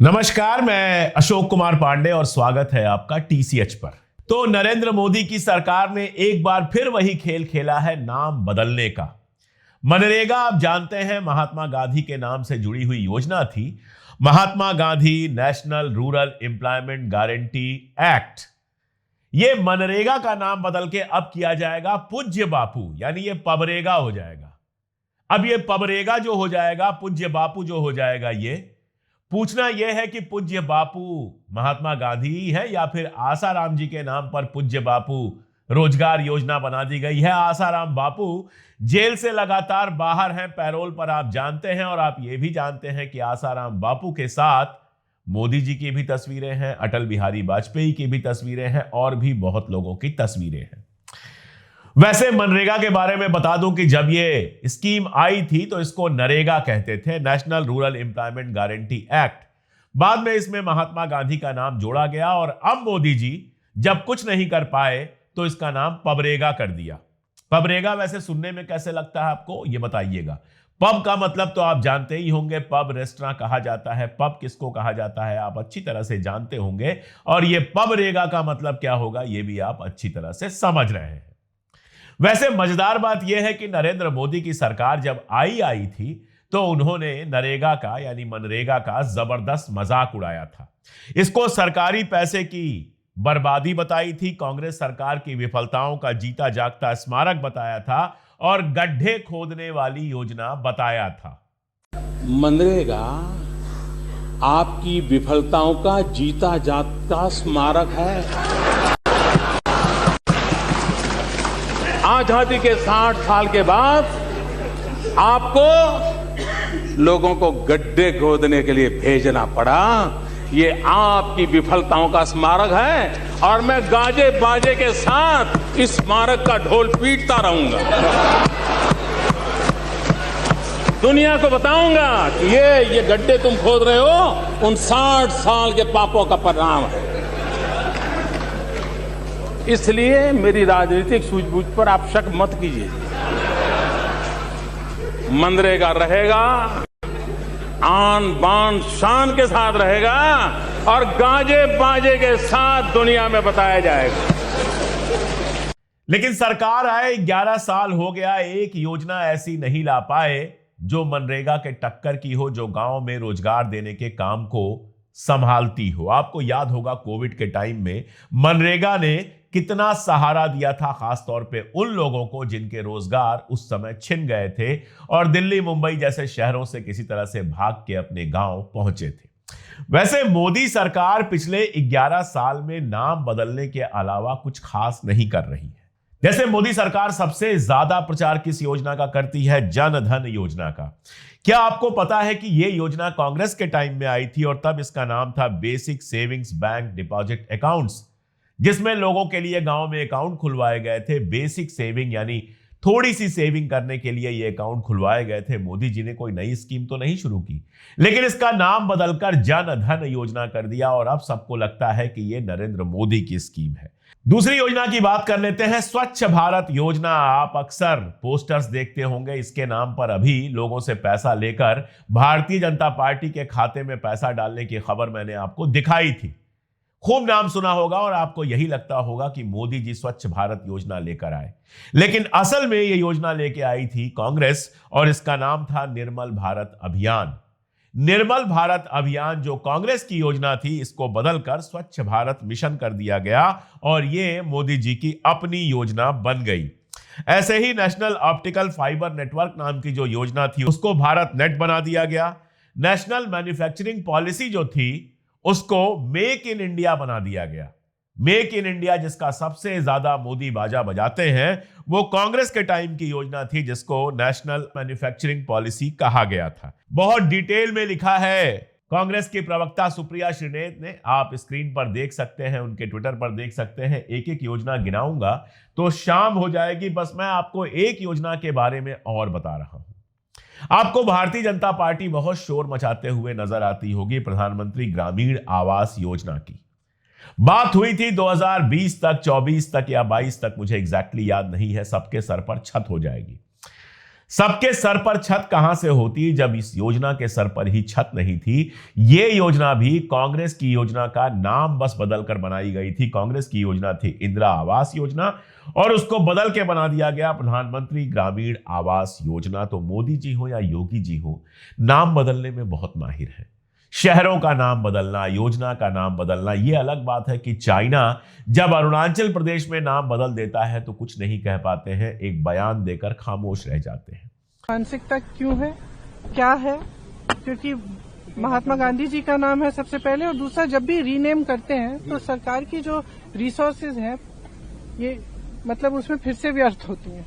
नमस्कार, मैं अशोक कुमार पांडे और स्वागत है आपका टीसीएच पर। तो नरेंद्र मोदी की सरकार ने एक बार फिर वही खेल खेला है, नाम बदलने का। मनरेगा आप जानते हैं महात्मा गांधी के नाम से जुड़ी हुई योजना थी। Mahatma Gandhi national rural employment guarantee act. ये मनरेगा का नाम बदल के अब किया जाएगा पूज्य बापू, यानी ये पबरेगा हो जाएगा। अब ये पबरेगा जो हो जाएगा, पूज्य बापू जो हो जाएगा, ये पूछना यह है कि पूज्य बापू महात्मा गांधी ही है या फिर आसाराम जी के नाम पर पूज्य बापू रोजगार योजना बना दी गई है। आसाराम बापू जेल से लगातार बाहर हैं, पैरोल पर, आप जानते हैं। और आप ये भी जानते हैं कि आसाराम बापू के साथ मोदी जी की भी तस्वीरें हैं, अटल बिहारी वाजपेयी की भी तस्वीरें हैं और भी बहुत लोगों की तस्वीरें हैं। वैसे मनरेगा के बारे में बता दूं कि जब ये स्कीम आई थी तो इसको नरेगा कहते थे, national rural employment guarantee act. बाद में इसमें महात्मा गांधी का नाम जोड़ा गया और अब मोदी जी जब कुछ नहीं कर पाए तो इसका नाम पबरेगा कर दिया। पबरेगा वैसे सुनने में कैसे लगता है आपको, ये बताइएगा। पब का मतलब तो आप जानते ही होंगे, पब रेस्टोरेंट कहा जाता है। पब किसको कहा जाता है आप अच्छी तरह से जानते होंगे, और ये पबरेगा का मतलब क्या होगा ये भी आप अच्छी तरह से समझ रहे हैं। वैसे मजेदार बात यह है कि नरेंद्र मोदी की सरकार जब आई थी तो उन्होंने नरेगा का यानी मनरेगा का जबरदस्त मजाक उड़ाया था। इसको सरकारी पैसे की बर्बादी बताई थी, कांग्रेस सरकार की विफलताओं का जीता जागता स्मारक बताया था और गड्ढे खोदने वाली योजना बताया था। मनरेगा आपकी विफलताओं का जीता जागता स्मारक है। आजादी के 60 साल के बाद आपको लोगों को गड्ढे खोदने के लिए भेजना पड़ा। ये आपकी विफलताओं का स्मारक है और मैं गाजे बाजे के साथ इस स्मारक का ढोल पीटता रहूंगा। दुनिया को बताऊंगा कि ये गड्ढे तुम खोद रहे हो उन 60 साल के पापों का परिणाम है। इसलिए मेरी राजनीतिक सूझबूझ पर आप शक मत कीजिए। मनरेगा रहेगा, आन बान शान के साथ रहेगा और गाजे बाजे के साथ दुनिया में बताया जाएगा। लेकिन सरकार आए 11 साल हो गया, एक योजना ऐसी नहीं ला पाए जो मनरेगा के टक्कर की हो, जो गांव में रोजगार देने के काम को संभालती हो। आपको याद होगा कोविड के टाइम में मनरेगा ने कितना सहारा दिया था, खासतौर पे उन लोगों को जिनके रोजगार उस समय छिन गए थे और दिल्ली मुंबई जैसे शहरों से किसी तरह से भाग के अपने गांव पहुंचे थे। वैसे मोदी सरकार पिछले 11 साल में नाम बदलने के अलावा कुछ खास नहीं कर रही है। जैसे मोदी सरकार सबसे ज्यादा प्रचार किस योजना का करती है? जन धन योजना का। क्या आपको पता है कि यह योजना कांग्रेस के टाइम में आई थी और तब इसका नाम था basic savings bank deposit accounts, जिसमें लोगों के लिए गांव में अकाउंट खुलवाए गए थे। बेसिक सेविंग यानी थोड़ी सी सेविंग करने के लिए ये अकाउंट खुलवाए गए थे। मोदी जी ने कोई नई स्कीम तो नहीं शुरू की, लेकिन इसका नाम बदलकर जन धन योजना कर दिया और अब सबको लगता है कि ये नरेंद्र मोदी की स्कीम है। दूसरी योजना की बात कर लेते हैं, स्वच्छ भारत योजना। आप अक्सर पोस्टर्स देखते होंगे, इसके नाम पर अभी लोगों से पैसा लेकर भारतीय जनता पार्टी के खाते में पैसा डालने की खबर मैंने आपको दिखाई थी। खूब नाम सुना होगा और आपको यही लगता होगा कि मोदी जी स्वच्छ भारत योजना लेकर आए, लेकिन असल में यह योजना लेके आई थी कांग्रेस और इसका नाम था निर्मल भारत अभियान। निर्मल भारत अभियान जो कांग्रेस की योजना थी, इसको बदलकर स्वच्छ भारत मिशन कर दिया गया और यह मोदी जी की अपनी योजना बन गई। ऐसे ही नेशनल ऑप्टिकल फाइबर नेटवर्क नाम की जो योजना थी उसको भारत नेट बना दिया गया। नेशनल मैन्युफैक्चरिंग पॉलिसी जो थी उसको मेक इन इंडिया बना दिया गया। मेक इन इंडिया जिसका सबसे ज्यादा मोदी बाजा बजाते हैं, वो कांग्रेस के टाइम की योजना थी जिसको नेशनल मैन्युफैक्चरिंग पॉलिसी कहा गया था। बहुत डिटेल में लिखा है कांग्रेस की प्रवक्ता सुप्रिया श्रीनेत ने, आप स्क्रीन पर देख सकते हैं, उनके ट्विटर पर देख सकते हैं। एक एक योजना गिनाऊंगा तो शाम हो जाएगी, बस मैं आपको एक योजना के बारे में और बता रहा हूं। आपको भारतीय जनता पार्टी बहुत शोर मचाते हुए नजर आती होगी प्रधानमंत्री ग्रामीण आवास योजना की। बात हुई थी 2020 तक, 24 तक या 22 तक, मुझे एग्जैक्टली याद नहीं है, सबके सर पर छत हो जाएगी। सबके सर पर छत कहां से होती जब इस योजना के सर पर ही छत नहीं थी। यह योजना भी कांग्रेस की योजना का नाम बस बदलकर बनाई गई थी। कांग्रेस की योजना थी इंदिरा आवास योजना और उसको बदल के बना दिया गया प्रधानमंत्री ग्रामीण आवास योजना। तो मोदी जी हो या योगी जी हो, नाम बदलने में बहुत माहिर है। शहरों का नाम बदलना, योजना का नाम बदलना, यह अलग बात है कि चाइना जब अरुणाचल प्रदेश में नाम बदल देता है तो कुछ नहीं कह पाते हैं, एक बयान देकर खामोश रह जाते हैं। मानसिकता क्यों है, क्या है? क्योंकि महात्मा गांधी जी का नाम है सबसे पहले, और दूसरा जब भी रीनेम करते हैं तो सरकार की जो रिसोर्सेज हैं ये मतलब उसमें फिर से व्यर्थ होती हैं,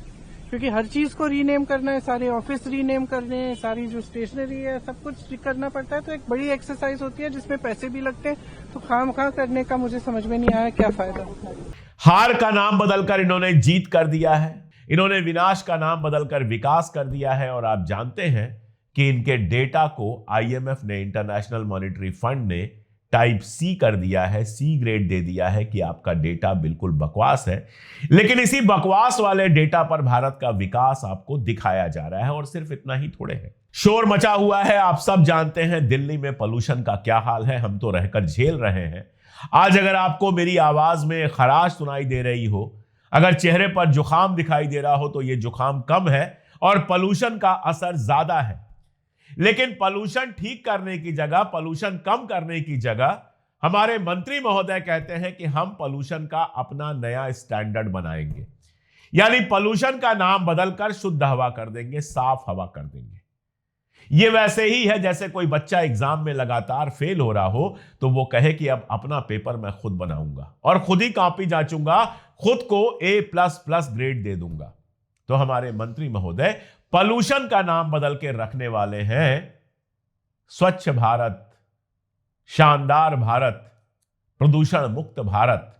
क्योंकि हर चीज को रीनेम करना है, सारे ऑफिस रीनेम करने हैं, सारी जो स्टेशनरी है सब कुछ करना पड़ता है। तो एक बड़ी एक्सरसाइज होती है जिसमें पैसे भी लगते हैं, तो खामखा करने का मुझे समझ में नहीं आया क्या फायदा। हार का नाम बदलकर इन्होंने जीत कर दिया है, इन्होंने विनाश का नाम बदलकर विकास कर दिया है। और आप जानते हैं कि इनके डेटा को आईएमएफ ने, इंटरनेशनल मॉनेटरी फंड ने टाइप सी कर दिया है, सी ग्रेड दे दिया है कि आपका डेटा बिल्कुल बकवास है। लेकिन इसी बकवास वाले डेटा पर भारत का विकास आपको दिखाया जा रहा है। और सिर्फ इतना ही थोड़े है, शोर मचा हुआ है। आप सब जानते हैं दिल्ली में पोल्यूशन का क्या हाल है, हम तो रहकर झेल रहे हैं। आज अगर आपको मेरी आवाज में खराश सुनाई दे रही हो, अगर चेहरे पर जुकाम दिखाई दे रहा हो, तो यह जुकाम कम है और पोल्यूशन का असर ज्यादा है। लेकिन पोल्यूशन ठीक करने की जगह, पोल्यूशन कम करने की जगह हमारे मंत्री महोदय कहते हैं कि हम पोल्यूशन का अपना नया स्टैंडर्ड बनाएंगे, यानी पोल्यूशन का नाम बदलकर शुद्ध हवा कर देंगे, साफ हवा कर देंगे। यह वैसे ही है जैसे कोई बच्चा एग्जाम में लगातार फेल हो रहा हो तो वो कहे कि अब अपना पेपर मैं खुद बनाऊंगा और खुद ही कॉपी जांचूंगा, खुद को A++ ग्रेड दे दूंगा। तो हमारे मंत्री महोदय पोल्यूशन का नाम बदल के रखने वाले हैं स्वच्छ भारत, शानदार भारत, प्रदूषण मुक्त भारत।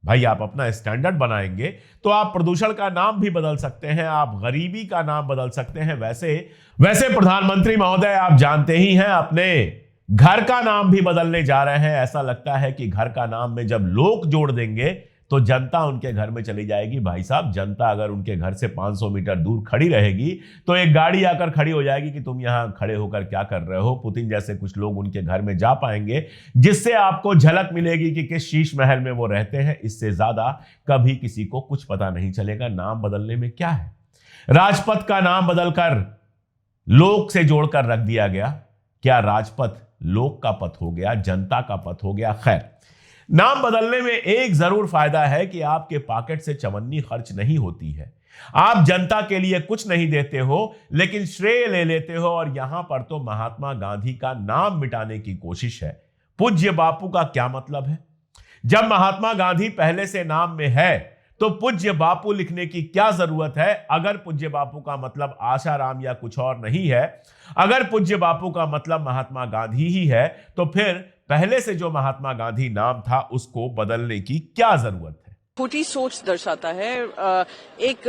भाई आप अपना स्टैंडर्ड बनाएंगे तो आप प्रदूषण का नाम भी बदल सकते हैं, आप गरीबी का नाम बदल सकते हैं। वैसे प्रधानमंत्री महोदय आप जानते ही हैं, अपने घर का नाम भी बदलने जा रहे हैं। ऐसा लगता है कि घर का नाम में जब लोग जोड़ देंगे तो जनता उनके घर में चली जाएगी। भाई साहब, जनता अगर उनके घर से 500 मीटर दूर खड़ी रहेगी तो एक गाड़ी आकर खड़ी हो जाएगी कि तुम यहां खड़े होकर क्या कर रहे हो। पुतिन जैसे कुछ लोग उनके घर में जा पाएंगे, जिससे आपको झलक मिलेगी कि किस शीश महल में वो रहते हैं। इससे ज्यादा कभी किसी को कुछ पता नहीं चलेगा। नाम बदलने में क्या है। राजपथ का नाम बदलकर लोक से जोड़कर रख दिया गया। क्या राजपथ लोक का पथ हो गया, जनता का पथ हो गया? खैर, नाम बदलने में एक जरूर फायदा है कि आपके पॉकेट से चवन्नी खर्च नहीं होती है। आप जनता के लिए कुछ नहीं देते हो लेकिन श्रेय ले लेते हो। और यहां पर तो महात्मा गांधी का नाम मिटाने की कोशिश है। पूज्य बापू का क्या मतलब है? जब महात्मा गांधी पहले से नाम में है तो पूज्य बापू लिखने की क्या जरूरत है? अगर पूज्य बापू का मतलब आशाराम या कुछ और नहीं है, अगर पूज्य बापू का मतलब महात्मा गांधी ही है, तो फिर पहले से जो महात्मा गांधी नाम था उसको बदलने की क्या जरूरत है? छोटी सोच दर्शाता है। एक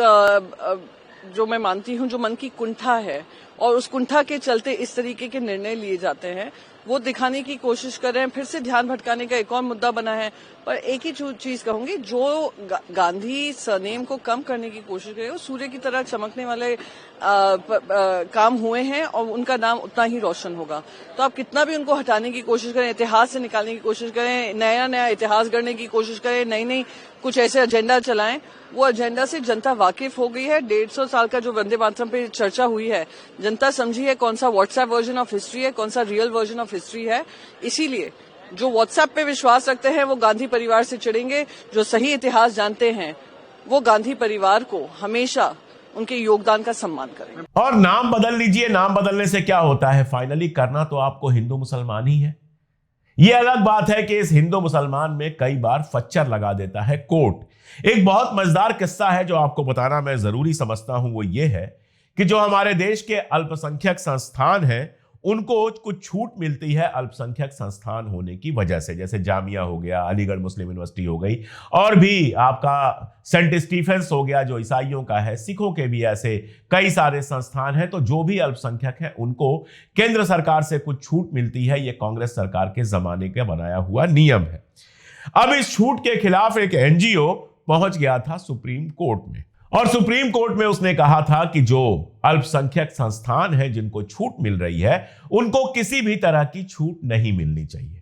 जो मैं मानती हूं जो मन की कुंठा है और उस कुंठा के चलते इस तरीके के निर्णय लिए जाते हैं, वो दिखाने की कोशिश कर रहे हैं। फिर से ध्यान भटकाने का एक और मुद्दा बना है। पर एक ही चीज कहूंगी, जो गांधी सरनेम को कम करने की कोशिश करे, वो सूर्य की तरह चमकने वाले काम हुए हैं और उनका नाम उतना ही रोशन होगा। तो आप कितना भी उनको हटाने की कोशिश करें, इतिहास से निकालने की कोशिश करें, नया नया इतिहास गढ़ने की कोशिश करें, नई नई कुछ ऐसे एजेंडा चलाएं, वो एजेंडा से जनता वाकिफ हो गई है। 150 साल का जो वंदे मातरम पे चर्चा हुई है, जनता समझी है कौन सा व्हाट्सएप वर्जन ऑफ हिस्ट्री है, कौन सा रियल वर्जन ऑफ हिस्ट्री है। इसीलिए जो व्हाट्सएप पे विश्वास रखते हैं वो गांधी परिवार से चिढ़ेंगे, जो सही इतिहास जानते हैं वो गांधी परिवार को हमेशा उनके योगदान का सम्मान करें। और नाम बदल लीजिए, नाम बदलने से क्या होता है? फाइनली करना तो आपको हिंदू मुसलमान ही है। यह अलग बात है कि इस हिंदू मुसलमान में कई बार फच्चर लगा देता है कोर्ट। एक बहुत मजेदार किस्सा है जो आपको बताना मैं जरूरी समझता हूं, वो ये है कि जो हमारे देश के अल्पसंख्यक संस्थान हैं उनको कुछ छूट मिलती है अल्पसंख्यक संस्थान होने की वजह से। जैसे जामिया हो गया, अलीगढ़ मुस्लिम यूनिवर्सिटी हो गई, और भी आपका सेंट स्टीफेंस हो गया जो ईसाइयों का है, सिखों के भी ऐसे कई सारे संस्थान हैं। तो जो भी अल्पसंख्यक हैं उनको केंद्र सरकार से कुछ छूट मिलती है। ये कांग्रेस सरकार के जमाने का बनाया हुआ नियम है। अब इस छूट के खिलाफ एक एनजीओ पहुंच गया था सुप्रीम कोर्ट में और सुप्रीम कोर्ट में उसने कहा था कि जो अल्पसंख्यक संस्थान हैं जिनको छूट मिल रही है उनको किसी भी तरह की छूट नहीं मिलनी चाहिए।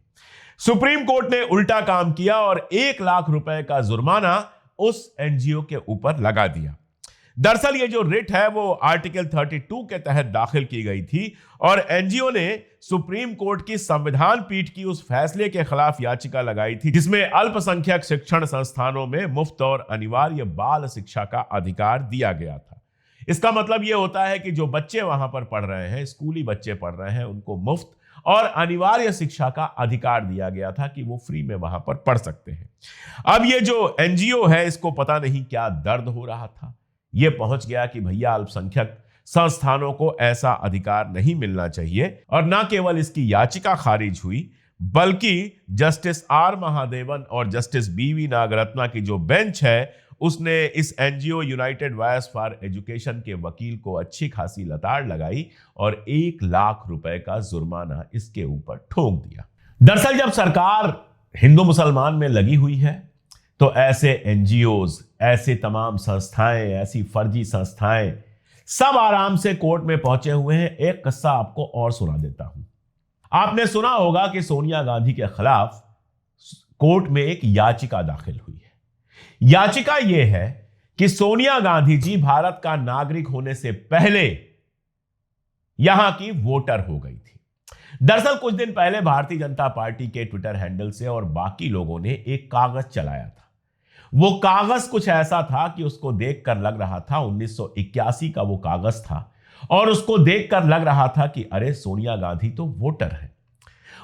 सुप्रीम कोर्ट ने उल्टा काम किया और 1 लाख रुपए का जुर्माना उस एनजीओ के ऊपर लगा दिया। दरअसल ये जो रिट है वो आर्टिकल 32 के तहत दाखिल की गई थी और एनजीओ ने सुप्रीम कोर्ट की संविधान पीठ की उस फैसले के खिलाफ याचिका लगाई थी जिसमें अल्पसंख्यक शिक्षण संस्थानों में मुफ्त और अनिवार्य बाल शिक्षा का अधिकार दिया गया था। इसका मतलब यह होता है कि जो बच्चे वहां पर पढ़ रहे हैं, स्कूली बच्चे पढ़ रहे हैं, उनको मुफ्त और अनिवार्य शिक्षा का अधिकार दिया गया था कि वो फ्री में वहां पर पढ़ सकते हैं। अब ये जो एनजीओ है इसको पता नहीं क्या दर्द हो रहा था, ये पहुंच गया कि भैया अल्पसंख्यक संस्थानों को ऐसा अधिकार नहीं मिलना चाहिए। और ना केवल इसकी याचिका खारिज हुई बल्कि जस्टिस आर महादेवन और जस्टिस बीवी नागरत्ना की जो बेंच है उसने इस NGO United voice for education के वकील को अच्छी खासी लताड़ लगाई और 1 लाख रुपए का जुर्माना इसके ऊपर ठोक दिया। दरअसल जब सरकार हिंदू मुसलमान में लगी हुई है तो ऐसे एनजीओज, ऐसे तमाम संस्थाएं, ऐसी फर्जी संस्थाएं सब आराम से कोर्ट में पहुंचे हुए हैं। एक किस्सा आपको और सुना देता हूं। आपने सुना होगा कि सोनिया गांधी के खिलाफ कोर्ट में एक याचिका दाखिल हुई है। याचिका यह है कि सोनिया गांधी जी भारत का नागरिक होने से पहले यहां की वोटर हो गई थी। दरअसल कुछ दिन पहले भारतीय जनता पार्टी के ट्विटर हैंडल से और बाकी लोगों ने एक कागज चलाया था। वो कागज कुछ ऐसा था कि उसको देखकर लग रहा था 1981 का वो कागज था और उसको देखकर लग रहा था कि अरे सोनिया गांधी तो वोटर है।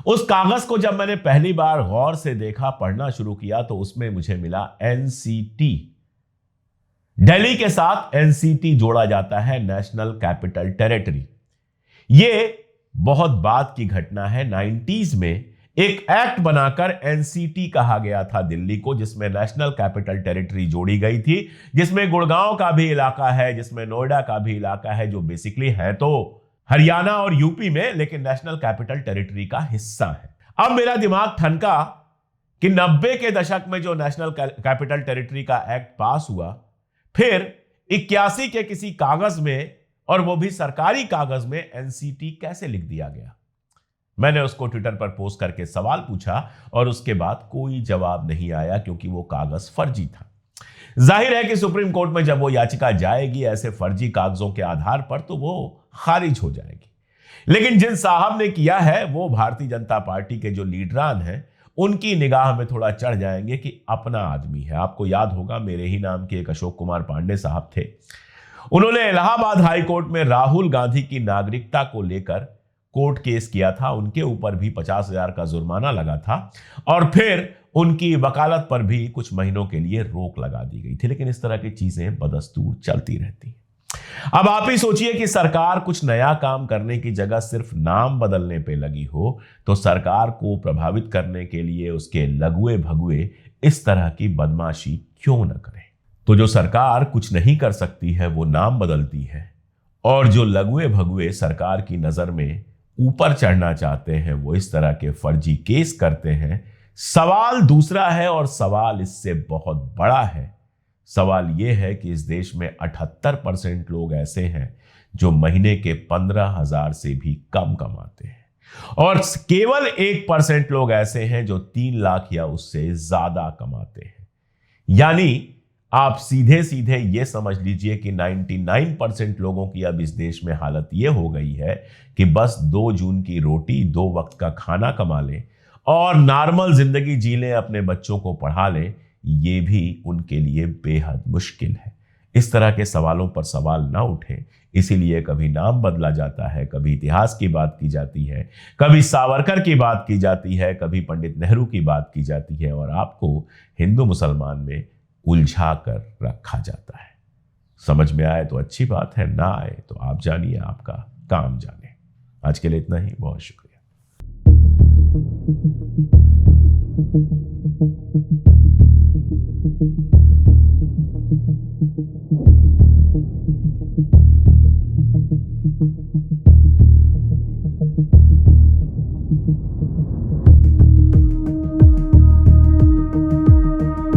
उस कागज को जब मैंने पहली बार गौर से देखा, पढ़ना शुरू किया तो उसमें मुझे मिला एनसीटी। दिल्ली के साथ एनसीटी जोड़ा जाता है, नेशनल कैपिटल टेरिटरी। ये बहुत बाद की घटना है। 90s में एक एक्ट बनाकर एनसीटी कहा गया था दिल्ली को, जिसमें नेशनल कैपिटल टेरिटरी जोड़ी गई थी, जिसमें गुड़गांव का भी इलाका है, जिसमें नोएडा का भी इलाका है, जो बेसिकली है तो हरियाणा और यूपी में लेकिन नेशनल कैपिटल टेरिटरी का हिस्सा है। अब मेरा दिमाग ठनका कि 90 के दशक में जो नेशनल कैपिटल टेरिटरी का एक्ट पास हुआ, फिर 81 के किसी कागज में, और वो भी सरकारी कागज में, एनसीटी कैसे लिख दिया गया। मैंने उसको ट्विटर पर पोस्ट करके सवाल पूछा और उसके बाद कोई जवाब नहीं आया क्योंकि वो कागज फर्जी था। जाहिर है कि सुप्रीम कोर्ट में जब वो याचिका जाएगी ऐसे फर्जी कागजों के आधार पर तो वो खारिज हो जाएगी। लेकिन जिन साहब ने किया है वो भारतीय जनता पार्टी के जो लीडरान हैं उनकी निगाह में थोड़ा चढ़ जाएंगे कि अपना आदमी है। आपको याद होगा मेरे ही नाम के एक अशोक कुमार पांडे साहब थे। उन्होंने इलाहाबाद हाई कोर्ट में राहुल गांधी की नागरिकता को लेकर कोर्ट केस किया था। उनके ऊपर भी 50,000 का जुर्माना लगा था और फिर उनकी वकालत पर भी कुछ महीनों के लिए रोक लगा दी गई थी। लेकिन इस तरह की चीजें बदस्तूर चलती रहती। अब आप ही सोचिए कि सरकार कुछ नया काम करने की जगह सिर्फ नाम बदलने पे लगी हो तो सरकार को प्रभावित करने के लिए उसके लघुए भगुए इस तरह की बदमाशी क्यों न करे। तो जो सरकार कुछ नहीं कर सकती है वो नाम बदलती है और जो लघुए भगुए सरकार की नजर में ऊपर चढ़ना चाहते हैं वो इस तरह के फर्जी केस करते हैं। सवाल दूसरा है और सवाल इससे बहुत बड़ा है। सवाल यह है कि इस देश में 78% लोग ऐसे हैं जो महीने के 15,000 से भी कम कमाते हैं और केवल 1% लोग ऐसे हैं जो 3 लाख या उससे ज्यादा कमाते हैं। यानी आप सीधे सीधे ये समझ लीजिए कि 99% लोगों की अब इस देश में हालत ये हो गई है कि बस 2 जून की रोटी, 2 वक्त का खाना कमा लें और नॉर्मल जिंदगी जी लें, अपने बच्चों को पढ़ा लें, ये भी उनके लिए बेहद मुश्किल है। इस तरह के सवालों पर सवाल ना उठें, इसीलिए कभी नाम बदला जाता है, कभी इतिहास की बात की जाती है, कभी सावरकर की बात की जाती है, कभी पंडित नेहरू की बात की जाती है और आपको हिंदू मुसलमान में उलझा कर रखा जाता है। समझ में आए तो अच्छी बात है, ना आए तो आप जानिए, आपका काम जाने। आज के लिए इतना ही, बहुत शुक्रिया। Thank you.